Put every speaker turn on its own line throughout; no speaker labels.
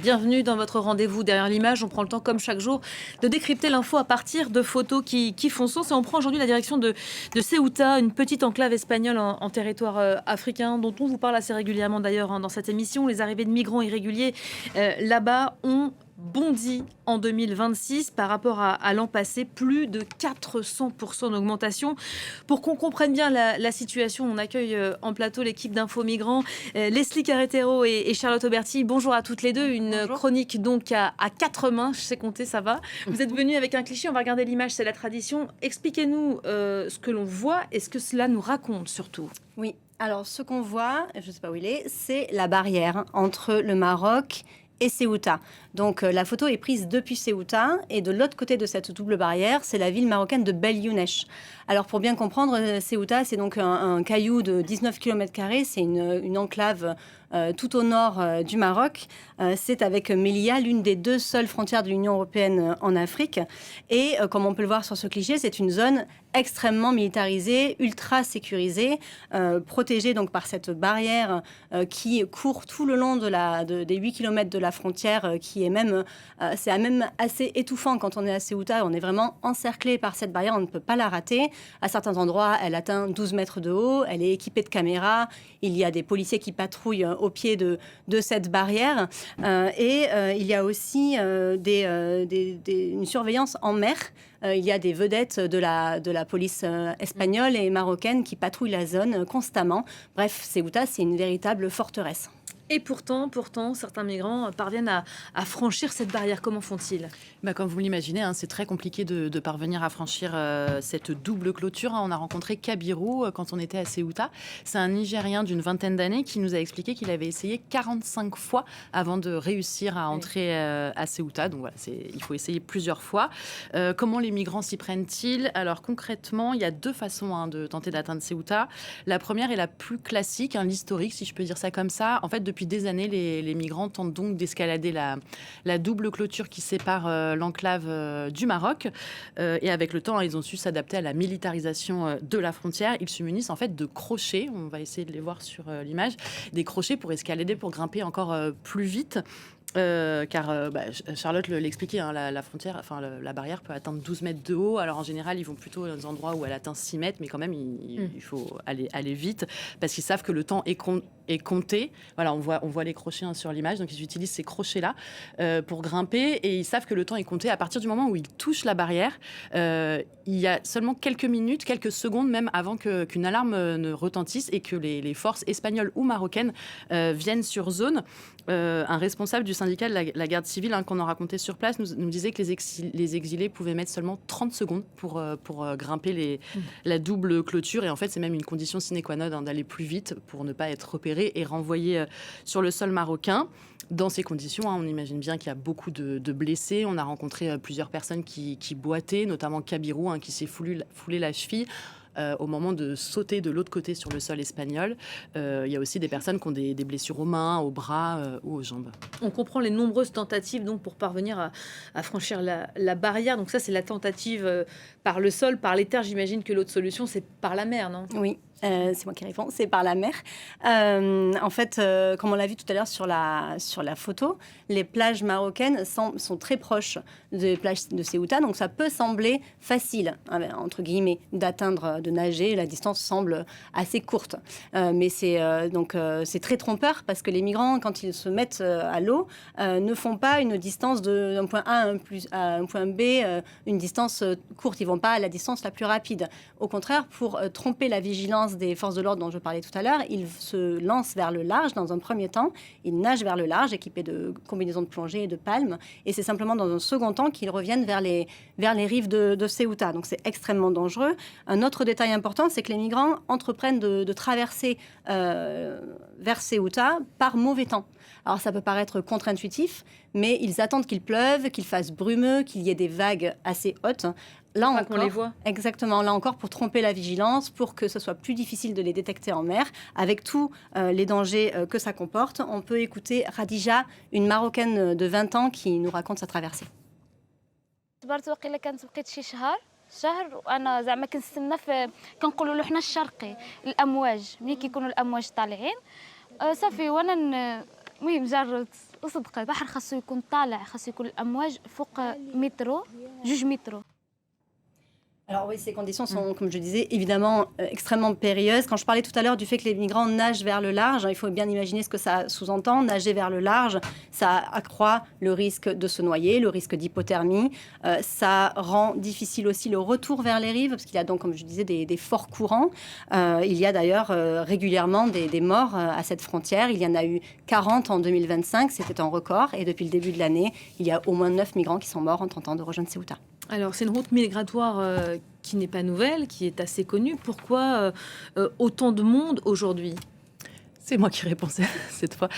Bienvenue dans votre rendez-vous derrière l'image. On prend le temps, comme chaque jour, de décrypter l'info à partir de photos qui font sens. Et on prend aujourd'hui la direction de Ceuta, une petite enclave espagnole en territoire africain, dont on vous parle assez régulièrement d'ailleurs dans cette émission. Les arrivées de migrants irréguliers là-bas ont bondi en 2026 par rapport à l'an passé, plus de 400% d'augmentation. Pour qu'on comprenne bien la situation, on accueille en plateau l'équipe d'Info Migrants, Leslie Carretero et Charlotte Auberti. Bonjour à toutes les deux. Une
Bonjour.
chronique donc à quatre mains, je sais compter, ça va. Vous êtes venus avec un cliché, on va regarder l'image, c'est la tradition. Expliquez-nous ce que l'on voit et ce que cela nous raconte surtout.
Oui, alors ce qu'on voit, je ne sais pas où il est, c'est la barrière entre le Maroc et Ceuta. Donc la photo est prise depuis Ceuta et de l'autre côté de cette double barrière, c'est la ville marocaine de Bel Younesh. Alors pour bien comprendre, Ceuta, c'est donc un caillou de 19 km², c'est une enclave tout au nord du Maroc. C'est avec Melilla, l'une des deux seules frontières de l'Union européenne en Afrique. Et comme on peut le voir sur ce cliché, c'est une zone extrêmement militarisée, ultra sécurisée, protégée donc par cette barrière qui court tout le long des 8 km de la frontière, qui est même, c'est même assez étouffant quand on est à Ceuta. On est vraiment encerclé par cette barrière, on ne peut pas la rater. À certains endroits, elle atteint 12 mètres de haut, elle est équipée de caméras, il y a des policiers qui patrouillent au pied de cette barrière. Il y a aussi une surveillance en mer. Il y a des vedettes de la police espagnole et marocaine qui patrouillent la zone constamment. Bref, Ceuta, c'est une véritable forteresse.
Et pourtant, certains migrants parviennent à franchir cette barrière. Comment font-ils ?
Comme vous l'imaginez, c'est très compliqué de parvenir à franchir cette double clôture. On a rencontré Kabiru quand on était à Ceuta. C'est un Nigérien d'une vingtaine d'années qui nous a expliqué qu'il avait essayé 45 fois avant de réussir à entrer à Ceuta. Donc voilà, il faut essayer plusieurs fois. Comment les migrants s'y prennent-ils ? Alors concrètement, il y a deux façons de tenter d'atteindre Ceuta. La première est la plus classique, l'historique, si je peux dire ça comme ça. En fait, depuis des années, les migrants tentent donc d'escalader la double clôture qui sépare l'enclave du Maroc. Et avec le temps, ils ont su s'adapter à la militarisation de la frontière. Ils se munissent en fait de crochets. On va essayer de les voir sur l'image. Des crochets pour escalader, pour grimper encore plus vite. Car Charlotte l'expliquait, la frontière, la barrière peut atteindre 12 mètres de haut. Alors en général, ils vont plutôt dans des endroits où elle atteint 6 mètres, mais quand même, il faut aller vite parce qu'ils savent que le temps est compté. Voilà, on voit les crochets sur l'image, donc ils utilisent ces crochets-là pour grimper et ils savent que le temps est compté. À partir du moment où ils touchent la barrière, il y a seulement quelques minutes, quelques secondes même avant qu'une alarme ne retentisse et que les forces espagnoles ou marocaines viennent sur zone. Un responsable du syndicat de la garde civile qu'on a raconté sur place nous disait que les exilés pouvaient mettre seulement 30 secondes pour grimper la double clôture. Et en fait, c'est même une condition sine qua non d'aller plus vite pour ne pas être repéré et renvoyé sur le sol marocain. Dans ces conditions, on imagine bien qu'il y a beaucoup de blessés. On a rencontré plusieurs personnes qui boitaient, notamment Kabiru, qui s'est foulé la cheville. Au moment de sauter de l'autre côté sur le sol espagnol. Il y a aussi des personnes qui ont des blessures aux mains, aux bras ou aux jambes.
On comprend les nombreuses tentatives donc, pour parvenir à franchir la barrière. Donc ça, c'est la tentative par le sol, par les terres. J'imagine que l'autre solution, c'est par la mer, non ?
Oui. C'est moi qui réponds, c'est par la mer. En fait, comme on l'a vu tout à l'heure sur la photo, les plages marocaines sont très proches des plages de Ceuta, donc ça peut sembler facile, entre guillemets, de nager. La distance semble assez courte. Mais c'est très trompeur parce que les migrants, quand ils se mettent à l'eau, ne font pas une distance d'un point A à un point B, une distance courte. Ils ne vont pas à la distance la plus rapide. Au contraire, pour tromper la vigilance des forces de l'ordre dont je parlais tout à l'heure, ils se lancent vers le large dans un premier temps. Ils nagent vers le large, équipés de combinaisons de plongée et de palmes. Et c'est simplement dans un second temps qu'ils reviennent vers les rives de Ceuta. Donc c'est extrêmement dangereux. Un autre détail important, c'est que les migrants entreprennent de traverser vers Ceuta par mauvais temps. Alors ça peut paraître contre-intuitif, mais ils attendent qu'il pleuve, qu'il fasse brumeux, qu'il y ait des vagues assez hautes. Là encore,
qu'on les voit.
Exactement, là encore pour tromper la vigilance, pour que ce soit plus difficile de les détecter en mer, avec tous les dangers que ça comporte. On peut écouter Radija, une Marocaine de 20 ans qui nous raconte sa traversée.
شهر وانا زعما كنستنى كنقولوا له حنا الشرقي الامواج ملي كيكونوا الامواج طالعين صافي وانا المهم جربت اصدق البحر خاصو يكون طالع، خاصو يكون الامواج فوق مترو 2 مترو.
Alors oui, ces conditions sont, comme je disais, évidemment extrêmement périlleuses. Quand je parlais tout à l'heure du fait que les migrants nagent vers le large, il faut bien imaginer ce que ça sous-entend. Nager vers le large, ça accroît le risque de se noyer, le risque d'hypothermie. Ça rend difficile aussi le retour vers les rives, parce qu'il y a donc, comme je disais, des forts courants. Il y a d'ailleurs régulièrement des morts à cette frontière. Il y en a eu 40 en 2025, c'était un record. Et depuis le début de l'année, il y a au moins 9 migrants qui sont morts en tentant de rejoindre Ceuta.
Alors, c'est une route migratoire qui n'est pas nouvelle, qui est assez connue. Pourquoi autant de monde aujourd'hui ?
C'est moi qui réponds cette fois.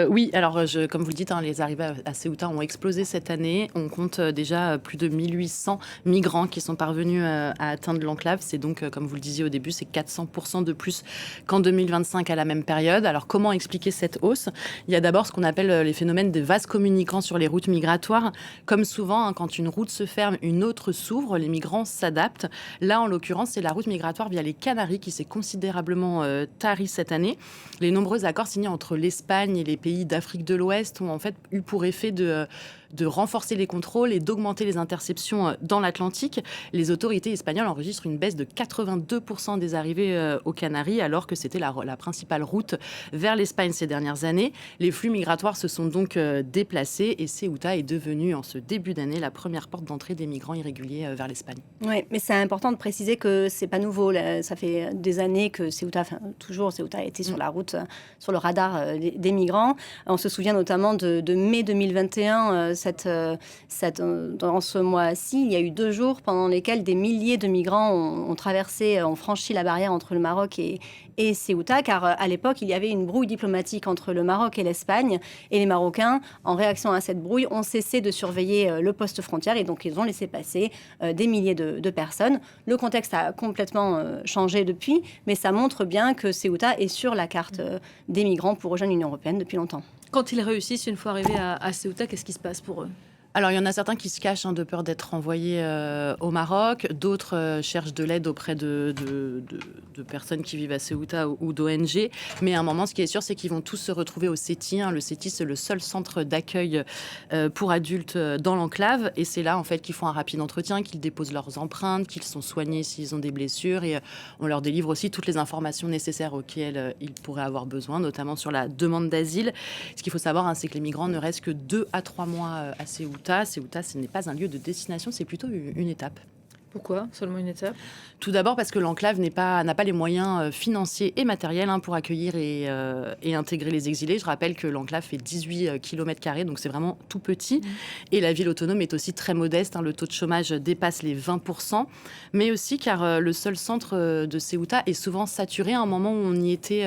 Oui, alors comme vous le dites, les arrivées à Ceuta ont explosé cette année. On compte déjà plus de 1800 migrants qui sont parvenus à atteindre l'enclave. C'est donc, comme vous le disiez au début, c'est 400% de plus qu'en 2025 à la même période. Alors comment expliquer cette hausse ? Il y a d'abord ce qu'on appelle les phénomènes des vases communicants sur les routes migratoires. Comme souvent, quand une route se ferme, une autre s'ouvre, les migrants s'adaptent. Là, en l'occurrence, c'est la route migratoire via les Canaries qui s'est considérablement tarie cette année. Les nombreux accords signés entre l'Espagne et les pays d'Afrique de l'Ouest ont en fait eu pour effet de renforcer les contrôles et d'augmenter les interceptions dans l'Atlantique. Les autorités espagnoles enregistrent une baisse de 82% des arrivées aux Canaries, alors que c'était la principale route vers l'Espagne ces dernières années. Les flux migratoires se sont donc déplacés et Ceuta est devenue, en ce début d'année, la première porte d'entrée des migrants irréguliers vers l'Espagne.
Oui, mais c'est important de préciser que c'est pas nouveau. Ça fait des années que Ceuta a été sur la route, sur le radar des migrants. On se souvient notamment de mai 2021, dans ce mois-ci, il y a eu 2 jours pendant lesquels des milliers de migrants ont franchi la barrière entre le Maroc et Ceuta, car à l'époque, il y avait une brouille diplomatique entre le Maroc et l'Espagne, et les Marocains, en réaction à cette brouille, ont cessé de surveiller le poste frontière, et donc ils ont laissé passer des milliers de personnes. Le contexte a complètement changé depuis, mais ça montre bien que Ceuta est sur la carte des migrants pour rejoindre l'Union européenne depuis longtemps.
Quand ils réussissent, une fois arrivés à Ceuta, qu'est-ce qui se passe pour eux ?
Alors, il y en a certains qui se cachent de peur d'être renvoyés au Maroc. D'autres cherchent de l'aide auprès de personnes qui vivent à Ceuta ou d'ONG. Mais à un moment, ce qui est sûr, c'est qu'ils vont tous se retrouver au CETI. Le CETI, c'est le seul centre d'accueil pour adultes dans l'enclave. Et c'est là, en fait, qu'ils font un rapide entretien, qu'ils déposent leurs empreintes, qu'ils sont soignés s'ils ont des blessures. Et on leur délivre aussi toutes les informations nécessaires auxquelles ils pourraient avoir besoin, notamment sur la demande d'asile. Ce qu'il faut savoir, c'est que les migrants ne restent que 2 à 3 mois à Ceuta. Ceuta, ce n'est pas un lieu de destination, c'est plutôt une étape.
Pourquoi seulement une étape ?
Tout d'abord parce que l'enclave n'a pas les moyens financiers et matériels pour accueillir et intégrer les exilés. Je rappelle que l'enclave fait 18 km², donc c'est vraiment tout petit. Et la ville autonome est aussi très modeste. Le taux de chômage dépasse les 20%. Mais aussi car le seul centre de Ceuta est souvent saturé. À un moment où on y était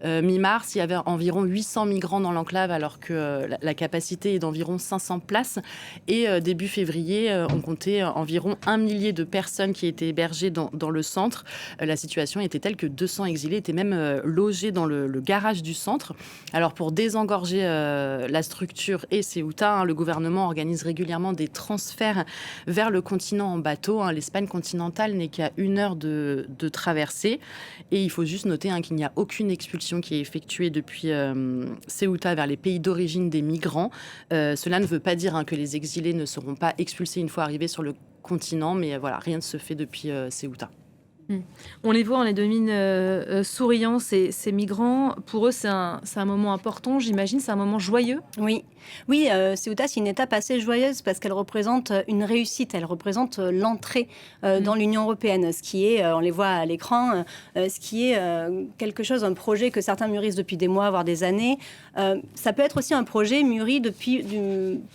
mi-mars, il y avait environ 800 migrants dans l'enclave, alors que la capacité est d'environ 500 places. Et début février, on comptait environ 1 millier de personnes qui étaient hébergées dans le centre. La situation était telle que 200 exilés étaient même logés dans le garage du centre. Alors pour désengorger la structure et Ceuta, le gouvernement organise régulièrement des transferts vers le continent en bateau. L'Espagne continentale n'est qu'à 1 heure de traversée. Et il faut juste noter qu'il n'y a aucune expulsion qui est effectuée depuis Ceuta vers les pays d'origine des migrants. Cela ne veut pas dire que les exilés ne seront pas expulsés une fois arrivés sur le continent, mais voilà, rien ne se fait depuis Ceuta.
On les voit, on les domine souriants, ces migrants. Pour eux, c'est un moment important, j'imagine, c'est un moment joyeux.
Oui, Ceuta, c'est une étape assez joyeuse parce qu'elle représente une réussite, elle représente l'entrée dans l'Union européenne, ce qui est, on les voit à l'écran, ce qui est quelque chose, un projet que certains mûrissent depuis des mois, voire des années. Ça peut être aussi un projet mûri depuis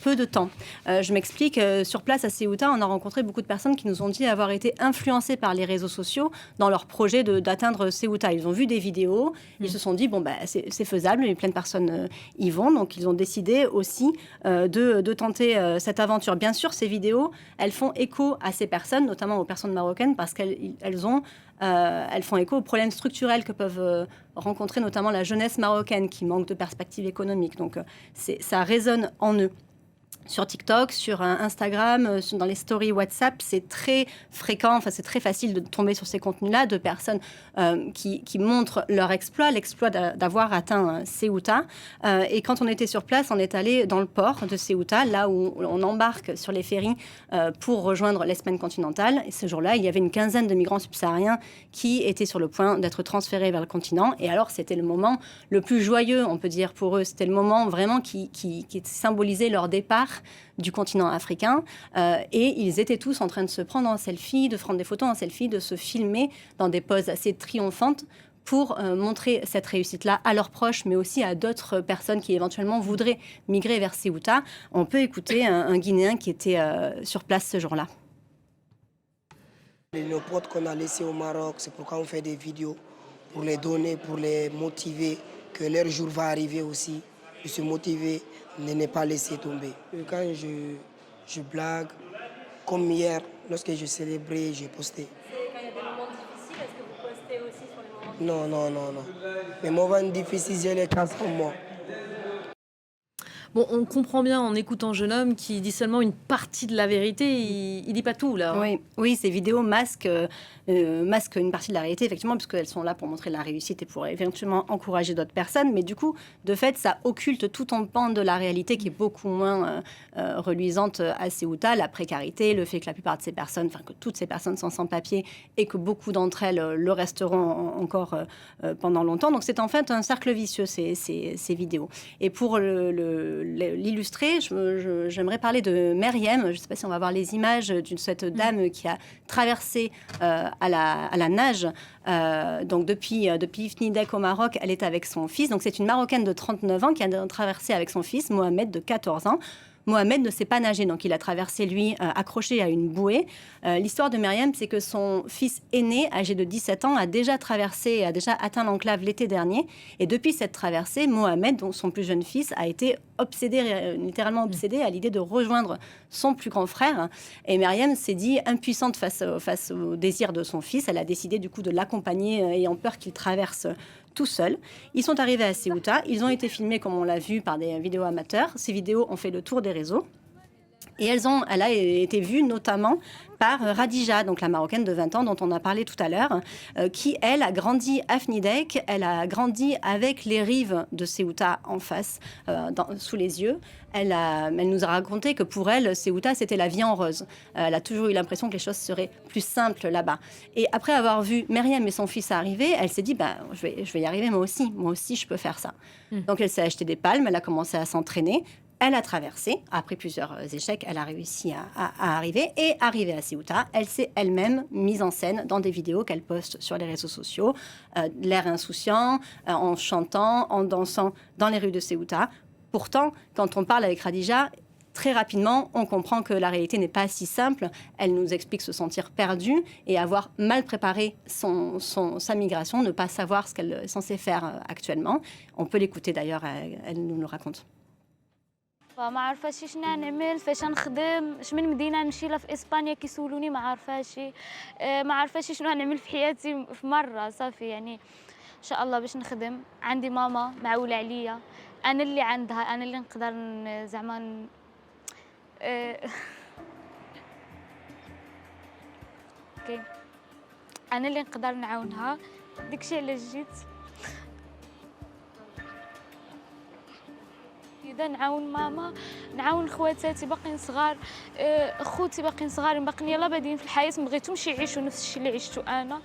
peu de temps. Je m'explique, sur place à Ceuta, on a rencontré beaucoup de personnes qui nous ont dit avoir été influencées par les réseaux sociaux dans leur projet d'atteindre Ceuta. Ils ont vu des vidéos, ils se sont dit, c'est faisable, et plein de personnes y vont, donc ils ont décidé aussi de tenter cette aventure. Bien sûr, ces vidéos, elles font écho à ces personnes, notamment aux personnes marocaines, parce qu'elles font écho aux problèmes structurels que peuvent rencontrer notamment la jeunesse marocaine qui manque de perspectives économiques. Donc ça résonne en eux. sur TikTok, sur Instagram, dans les stories WhatsApp, c'est très fréquent, c'est très facile de tomber sur ces contenus-là de personnes qui montrent leur exploit, l'exploit d'avoir atteint Ceuta. Et quand on était sur place, on est allé dans le port de Ceuta, là où on embarque sur les ferries pour rejoindre l'Espagne continentale. Et ce jour-là, il y avait une quinzaine de migrants subsahariens qui étaient sur le point d'être transférés vers le continent. Et alors, c'était le moment le plus joyeux, on peut dire, pour eux. C'était le moment vraiment qui symbolisait leur départ du continent africain, et ils étaient tous en train de se prendre en selfie, de prendre des photos en selfie, de se filmer dans des poses assez triomphantes pour montrer cette réussite-là à leurs proches, mais aussi à d'autres personnes qui éventuellement voudraient migrer vers Ceuta. On peut écouter un Guinéen qui était sur place ce jour-là.
Nos potes qu'on a laissés au Maroc, c'est pourquoi on fait des vidéos pour les donner, pour les motiver, que leur jour va arriver aussi, de se motiver, ne pas laisser tomber. Quand je blague, comme hier, lorsque je célébrais, j'ai posté.
Quand il y a des moments difficiles, est-ce que vous postez aussi sur les moments
Non. Les moments difficiles, je les casse pour moi.
Bon, on comprend bien en écoutant Jeune Homme qui dit seulement une partie de la vérité, il dit pas tout là.
Oui, ces vidéos masquent une partie de la réalité, effectivement, puisqu'elles sont là pour montrer la réussite et pour éventuellement encourager d'autres personnes. Mais du coup, de fait, ça occulte tout un pan de la réalité qui est beaucoup moins reluisante à Ceuta, la précarité, le fait que la plupart de ces personnes, que toutes ces personnes sont sans papier et que beaucoup d'entre elles le resteront encore pendant longtemps. Donc c'est en fait un cercle vicieux, ces vidéos. Et pour l'illustrer, j'aimerais parler de Meriem. Je ne sais pas si on va voir les images de cette dame qui a traversé à la nage. Donc depuis Ifnidek au Maroc, elle est avec son fils. Donc c'est une Marocaine de 39 ans qui a traversé avec son fils, Mohamed, de 14 ans. Mohamed ne sait pas nager, donc il a traversé, lui, accroché à une bouée. L'histoire de Meriem, c'est que son fils aîné, âgé de 17 ans, a déjà atteint l'enclave l'été dernier. Et depuis cette traversée, Mohamed, donc son plus jeune fils, a été littéralement obsédé à l'idée de rejoindre son plus grand frère. Et Meriem s'est dit impuissante face au désir de son fils. Elle a décidé du coup de l'accompagner, ayant peur qu'il traverse tout seul. Ils sont arrivés à Ceuta. Ils ont été filmés, comme on l'a vu, par des vidéos amateurs. Ces vidéos ont fait le tour des réseaux. Et elle a été vue notamment par Radija, donc la Marocaine de 20 ans dont on a parlé tout à l'heure, qui, elle, a grandi à Fnidek. Elle a grandi avec les rives de Ceuta en face, sous les yeux. Elle nous a raconté que pour elle, Ceuta, c'était la vie en rose. Elle a toujours eu l'impression que les choses seraient plus simples là-bas. Et après avoir vu Meriem et son fils arriver, elle s'est dit, je vais y arriver moi aussi je peux faire ça. Donc elle s'est acheté des palmes, elle a commencé à s'entraîner. Elle a traversé, après plusieurs échecs, elle a réussi à arriver. Et arrivée à Ceuta, elle s'est elle-même mise en scène dans des vidéos qu'elle poste sur les réseaux sociaux, l'air insouciant, en chantant, en dansant dans les rues de Ceuta. Pourtant, quand on parle avec Radija, très rapidement, on comprend que la réalité n'est pas si simple. Elle nous explique se sentir perdue et avoir mal préparé sa migration, ne pas savoir ce qu'elle est censée faire actuellement. On peut l'écouter d'ailleurs, elle nous le raconte.
فما عارفاش شنو نعمل فاش نخدم اش من مدينه نمشي لها في اسبانيا كيسولوني ما عارفاش شنو نعمل في حياتي في مره صافي يعني ان شاء الله باش نخدم عندي ماما معوله عليا انا اللي عندها انا اللي نقدر زعما اوكي انا اللي نقدر نعاونها داكشي علاش جيت إذا نعاون ماما نعاون خواتاتي باقيين صغار خوتي باقيين صغار باقيين يلا بادين في الحياة ما بغيتهمش يعيشوا نفس الشيء اللي عشتو أنا.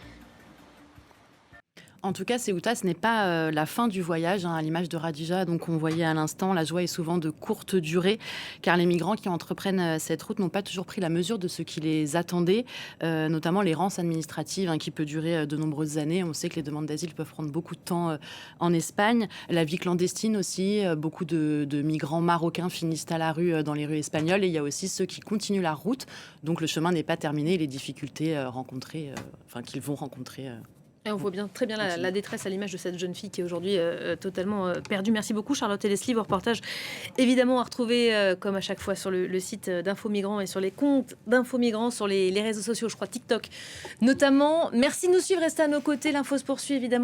En tout cas, Ceuta, ce n'est pas la fin du voyage, à l'image de Radija. Donc, on voyait à l'instant, la joie est souvent de courte durée, car les migrants qui entreprennent cette route n'ont pas toujours pris la mesure de ce qui les attendait, notamment l'errance administrative qui peut durer de nombreuses années. On sait que les demandes d'asile peuvent prendre beaucoup de temps en Espagne. La vie clandestine aussi, beaucoup de migrants marocains finissent à la rue dans les rues espagnoles. Et il y a aussi ceux qui continuent la route, donc le chemin n'est pas terminé, les difficultés qu'ils vont rencontrer.
Et on voit très bien la détresse à l'image de cette jeune fille qui est aujourd'hui totalement perdue. Merci beaucoup Charlotte et Leslie. Vos reportages évidemment à retrouver comme à chaque fois sur le site d'Info Migrants et sur les comptes d'Info Migrants sur les réseaux sociaux, je crois TikTok notamment. Merci de nous suivre, restez à nos côtés. L'info se poursuit évidemment.